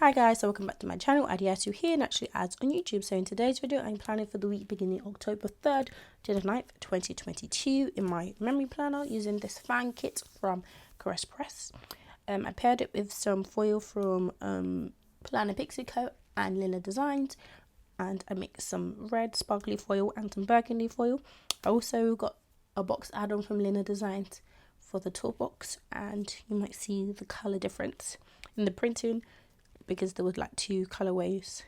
Hi guys, so welcome back to my channel. Adiasu here, Naturallyads on YouTube. So in today's video, I'm planning for the week beginning October 3rd to the 9th, 2022 in my memory planner using this Fang kit from CaressPress. I paired it with some foil from PlanWithAds and Lina Designs, and I mixed some red sparkly foil and some burgundy foil. I also got a box add-on from Lina Designs for the toolbox, and you might see the color difference in the printing because there was like two colorways,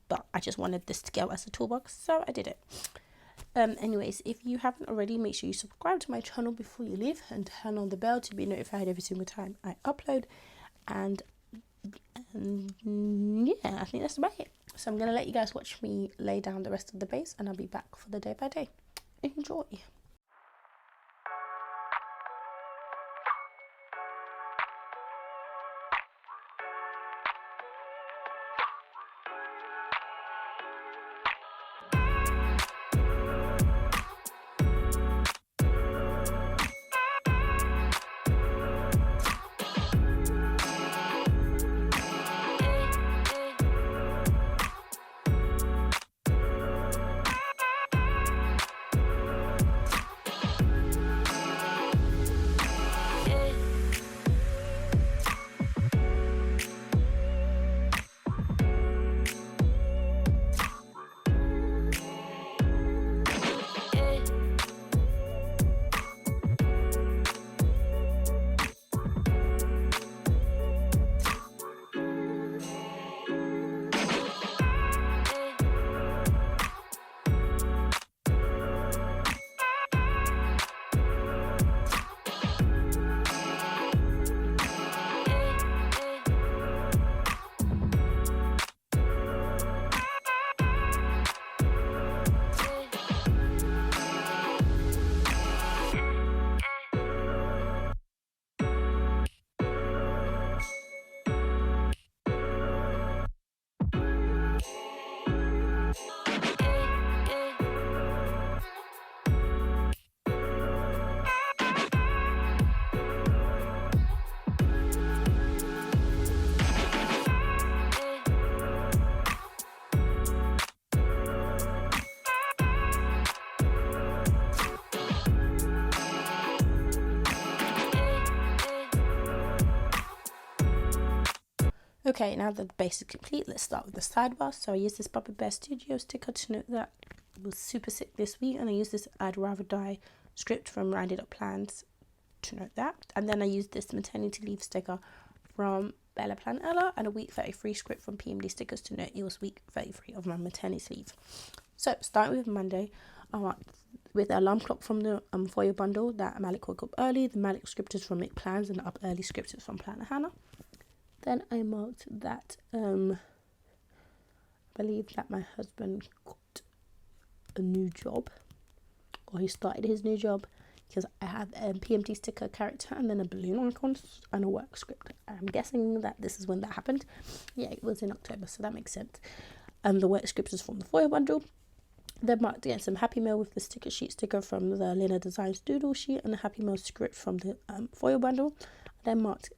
but I just wanted this to go as a toolbox, so I did it. Anyways, if you haven't already, make sure you subscribe to my channel before you leave and turn on the bell to be notified every single time I upload. And yeah, I think that's about it. So I'm gonna let you guys watch me lay down the rest of the base, and I'll be back for the day by day. Enjoy. Okay, now that the base is complete, let's start with the sidebar. So I used this Puppy Bear Studio sticker to note that it was super sick this week, and I used this I'd Rather Die script from Rounded Up Plans to note that. And then I used this maternity leave sticker from Bella Plan Ella and a week 33 script from PMD Stickers to note it was week 33 of my maternity leave. So starting with Monday, I want with the alarm clock from the foil bundle that Malik woke up early. The Malik script is from Make Plans and the Up Early script is from Planner Hannah. Then I marked that I believe that my husband got a new job, or he started his new job, because I have a PMD sticker character and then a balloon icon and a work script. I'm guessing that this is when that happened. Yeah, it was in October, so that makes sense. The work script is from the foil bundle. Then marked again some Happy Mail with the sticker sheet sticker from the Lina Designs doodle sheet and the Happy Mail script from the foil bundle. Then marked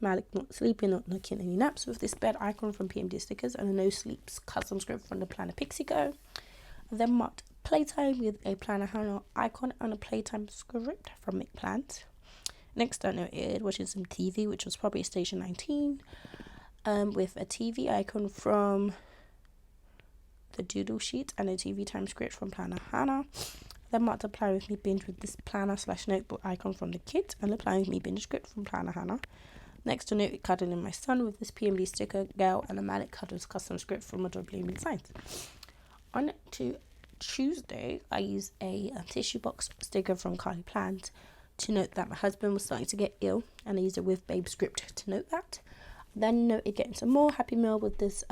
Malik not sleeping, not taking any naps with this bed icon from PMD Stickers and a no sleeps custom script from the Planner Pixie Go. Then marked Playtime with a Planner Hannah icon and a Playtime script from Make Plans. Next I noted watching some TV, which was probably Station 19, with a TV icon from the doodle sheet and a TV time script from Planner Hannah. Then marked Apply With Me binge with this planner / notebook icon from the kit and Apply With Me binge script from Planner Hannah. Next to note Cuddling My Son with this PMD sticker girl and a Malik Cuddles custom script from Adorably Designs. On to Tuesday, I used a tissue box sticker from Carly Plans to note that my husband was starting to get ill, and I used a With Babe script to note that. Then noted getting some more Happy Mail with this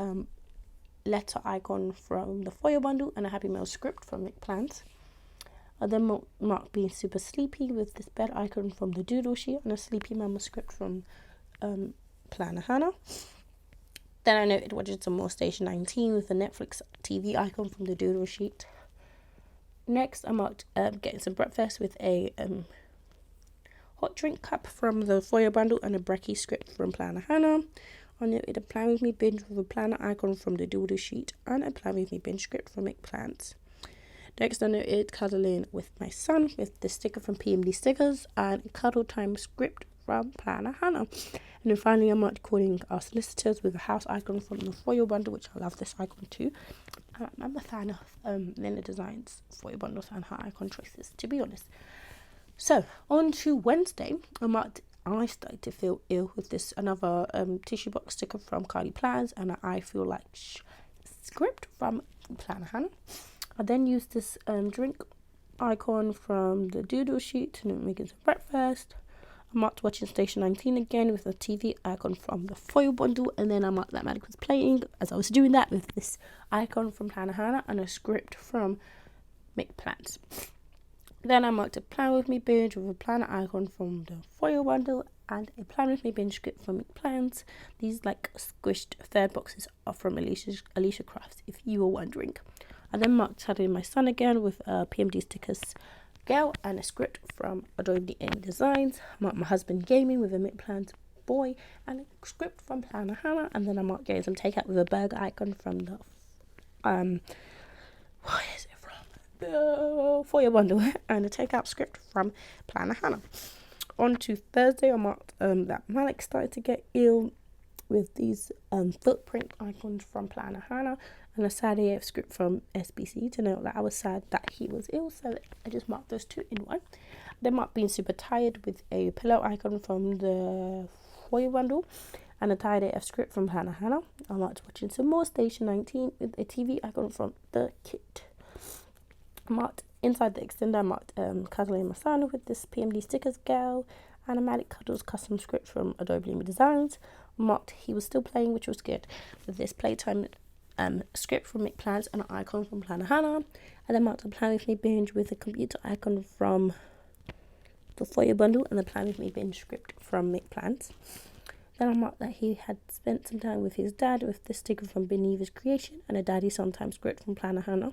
letter icon from the foil bundle and a Happy Mail script from Make Plans. I then marked being super sleepy with this bed icon from the doodle sheet and a Sleepy Mama script from Planner Hannah. Then I noted watching some more Station 19 with the Netflix TV icon from the doodle sheet. Next, I marked getting some breakfast with a hot drink cup from the foil bundle and a brekkie script from Planner Hannah. I noted a Plan With Me binge with a planner icon from the doodle sheet and a Plan With Me binge script from Make Plans. Next, I noted cuddling with my son with the sticker from PMD Stickers and a cuddle time script from Planner Hannah. And then finally, I marked calling our solicitors with a house icon from the foil bundle, which I love this icon too. I'm a fan of Linda Designs foil bundles and her icon choices, to be honest. So, on to Wednesday, I started to feel ill with this another tissue box sticker from Carly Plans and I feel like script from Planner Hannah. I then used this drink icon from the doodle sheet to make it some breakfast. I marked watching Station 19 again with a TV icon from the foil bundle, and then I marked that Malik was playing as I was doing that with this icon from Planner Hannah and a script from Make Plans. Then I marked a Plan With Me binge with a planner icon from the foil bundle and a Plan With Me binge script from Make Plans. These like squished third boxes are from Alicia Crafts, if you were wondering. I then marked Saturday My Son again with PMD Stickers Girl and a script from Adobe Designs. I marked My Husband Gaming with a Make Plans Boy and a script from Planner Hannah. And then I marked Getting Some Takeout with a burger icon from the what is it from? The foil bundle and a takeout script from Planner Hannah. On to Thursday, I marked that Malik started to get ill with these footprint icons from Planner Hannah and a sad AF script from SBC to note that I was sad that he was ill, so I just marked those two in one. Then marked being super tired with a pillow icon from the foil bundle and a tired AF script from Planner Hannah. I marked watching some more Station 19 with a TV icon from the kit. I marked inside the extender, I marked Cuddling My Son with this PMD Stickers Girl and a Malik Cuddles custom script from Adobe Designs. I marked He Was Still Playing, which was good, with this playtime script from Make Plans and an icon from Planner Hannah. And then marked a Plan With Me binge with a computer icon from the foil bundle and the Plan With Me binge script from Make Plans. Then I marked that he had spent some time with his dad with this sticker from Beneva's Creation and a Daddy Sometime script from Planner Hannah.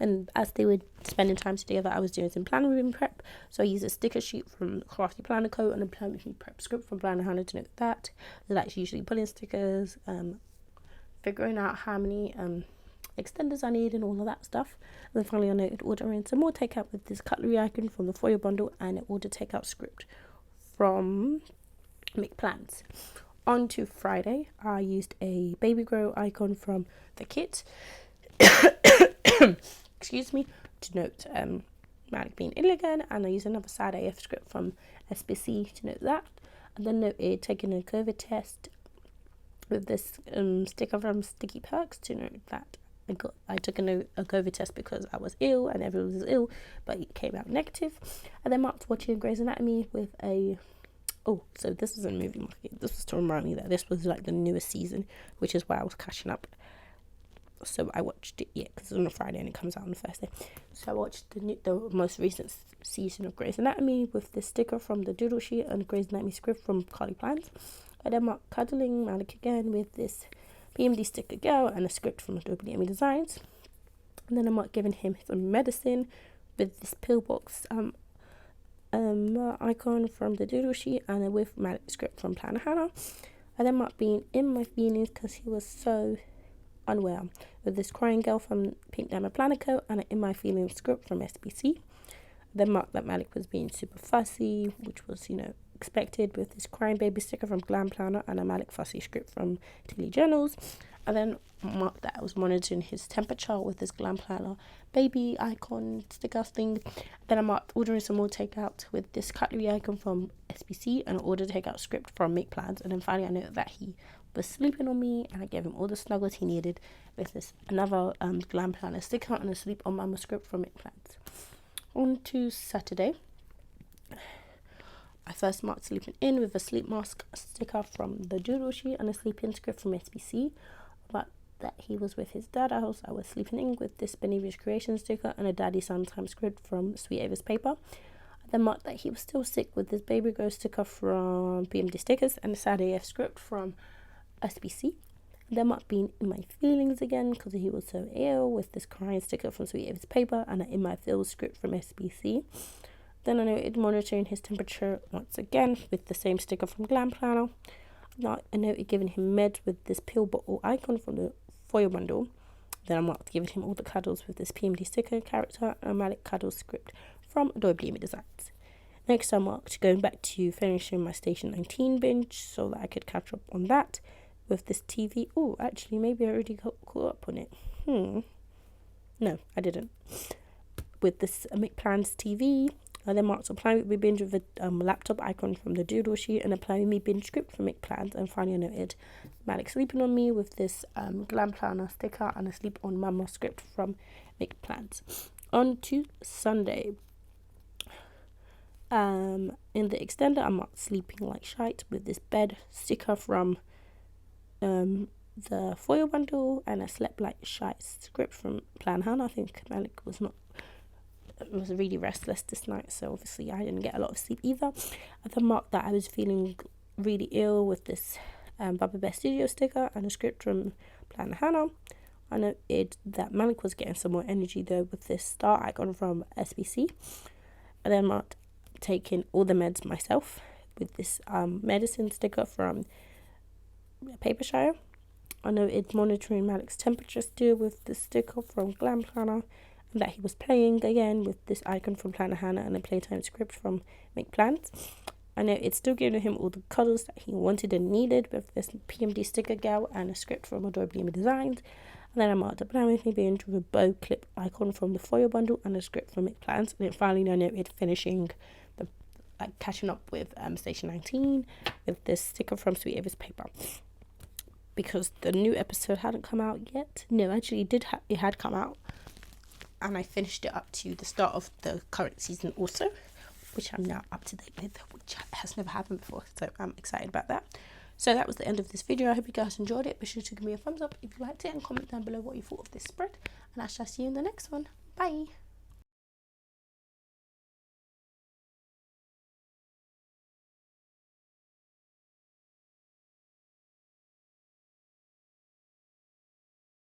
And as they were spending time together, I was doing some planner room prep. So I used a sticker sheet from Crafty Planner Co. and a Plan With Me prep script from Planner Hannah to note that. That's usually pulling stickers, figuring out how many extenders I need and all of that stuff. And then finally I noted ordering some more takeout with this cutlery icon from the foil bundle and an order takeout script from Make Plans. On to Friday, I used a baby grow icon from the kit. Excuse me, to note Malik being ill again, and I used another sad AF script from SBC to note that. And then noted taking a COVID test with this sticker from Sticky Perks to note that I took a COVID test because I was ill and everyone was ill, but it came out negative. And then marked watching Grey's Anatomy with a so this is a movie market. This was to remind me that this was like the newest season, which is why I was catching up. So I watched it, because it's on a Friday and it comes out on a Thursday. So I watched the most recent season of Grey's Anatomy with the sticker from the doodle sheet and Grey's Anatomy script from Carly Plans. I then marked Cuddling Malik again with this PMD Sticker Girl and a script from Adobe Designs. And then I marked giving him some medicine with this pillbox icon from the doodle sheet and a with Malik script from Planner Hannah. I then marked being in my feelings because he was so unwell with this crying girl from Pink Diamond Planner Co. and an In My Feelings script from SBC. Then marked that Malik was being super fussy, which was, expected, with this crying baby sticker from Glam Planner and a Malik fussy script from Tilly Journals. And then marked that I was monitoring his temperature with this Glam Planner baby icon sticker thing. Then I marked ordering some more takeout with this cutlery icon from SBC and an order takeout script from Make Plans. And then finally I noted that he was sleeping on me and I gave him all the snuggles he needed with this another Glam Planner sticker and a Sleep on Mama script from Make Plans. On to Saturday, I first marked sleeping in with a sleep mask sticker from the doodle sheet and a sleep in script from SBC. But that he was with his dad, I was sleeping in with this Beneva's Creation sticker and a Daddy Sometime script from Sweet Ava's paper. I then marked that he was still sick with this Baby Girl sticker from BMD Stickers and a sad AF script from SBC. Then marked being in my feelings again because he was so ill with this crying sticker from Sweet Ava's paper and an In My Feels script from SBC. Then I noted monitoring his temperature once again with the same sticker from Glam Planner. I noted giving him meds with this pill bottle icon from the foil bundle. Then I marked giving him all the cuddles with this PMD sticker character and a Malik cuddles script from Naturallyads Designs. Next I marked going back to finishing my Station 19 binge so that I could catch up on that with this TV. Oh, actually maybe I already got caught up on it. No, I didn't. With this Make Plans TV, I then marked a Plan With Me binge with a laptop icon from the doodle sheet and a Plan With Me binge script from Make Plans. And finally I noted Malik Sleeping On Me with this Glam Planner sticker and a Sleep On Mama script from Make Plans. On to Sunday. In the extender, I marked Sleeping Like Shite with this bed sticker from the foil bundle and a Slept Like Shite script from Plan Hannah. I think Malik was really restless this night, so obviously I didn't get a lot of sleep either. I then marked that I was feeling really ill with this Baba Bear Studio sticker and a script from Plan Hannah. I noted that Malik was getting some more energy though with this star icon from SBC. I then marked taking all the meds myself with this medicine sticker from Papershire. I noted monitoring Malik's temperature still with the sticker from Glam Planner, and that he was playing again with this icon from Planner Hannah and a playtime script from Make Plans. I know it's still giving him all the cuddles that he wanted and needed with this PMD sticker gal and a script from Naturallyads Designs. And then I marked a Plan With Me binge with a bow clip icon from the foil bundle and a script from Make Plans. And then finally I noted finishing the catching up with Station 19 with this sticker from Sweet Ava's paper. Because the new episode hadn't come out yet. No, actually it had come out. And I finished it up to the start of the current season also, which I'm now up to date with, which has never happened before. So I'm excited about that. So that was the end of this video. I hope you guys enjoyed it. Be sure to give me a thumbs up if you liked it and comment down below what you thought of this spread. And I shall see you in the next one. Bye.